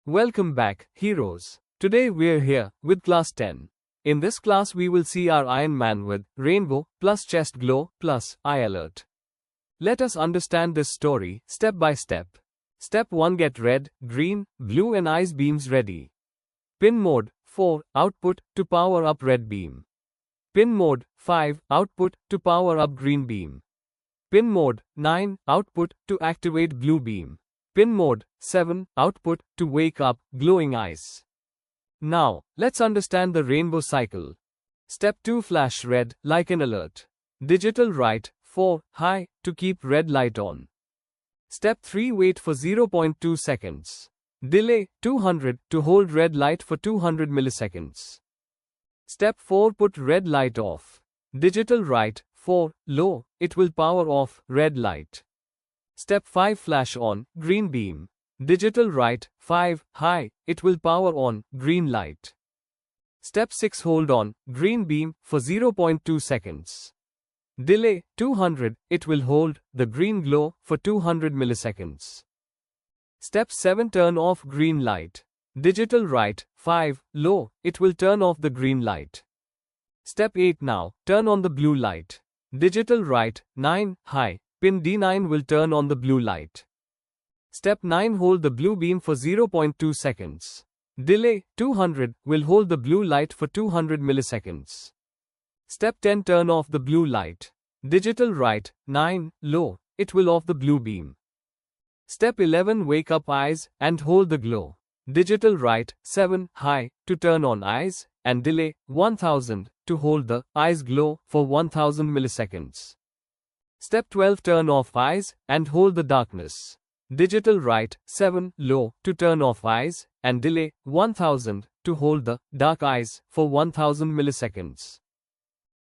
Welcome back, heroes. Today we're here with class 10. In this class we will see our Ironman with rainbow plus chest glow plus eye alert. Let us understand this story step by step. Step 1, get red, green, blue and eyes beams ready. Pin mode 4, output to power up red beam. Pin mode 5, output to power up green beam. Pin mode 9, output to activate blue beam. Pin mode 7, output to wake up glowing eyes. Now, let's understand the rainbow cycle. Step 2, flash red like an alert. digitalWrite 4, high to keep red light on. Step 3, wait for 0.2 seconds. Delay 200 to hold red light for 200 milliseconds. Step 4, put red light off. digitalWrite 4, low, it will power off red light. Step 5, flash on green beam. digitalWrite 5, high, it will power on green light. Step 6, hold on green beam for 0.2 seconds. Delay 200, it will hold the green glow for 200 milliseconds. Step 7, turn off green light. digitalWrite 5, low, it will turn off the green light. Step 8, now turn on the blue light. digitalWrite 9, high, pin D9 will turn on the blue light. Step 9, hold the blue beam for 0.2 seconds. Delay 200 will hold the blue light for 200 milliseconds. Step 10, turn off the blue light. digitalWrite 9, low, it will off the blue beam. Step 11, wake up eyes and hold the glow. digitalWrite 7, high, to turn on eyes, and delay 1000 to hold the eyes glow for 1000 milliseconds. Step 12, turn off eyes and hold the darkness. digitalWrite 7, low, to turn off eyes, and delay 1000 to hold the dark eyes for 1000 milliseconds.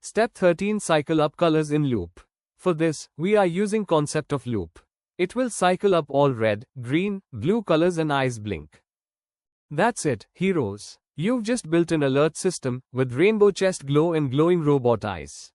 Step 13, cycle up colors in loop. For this, we are using concept of loop. It will cycle up all red, green, blue colors and eyes blink. That's it, heroes. You've just built an alert system with rainbow chest glow and glowing robot eyes.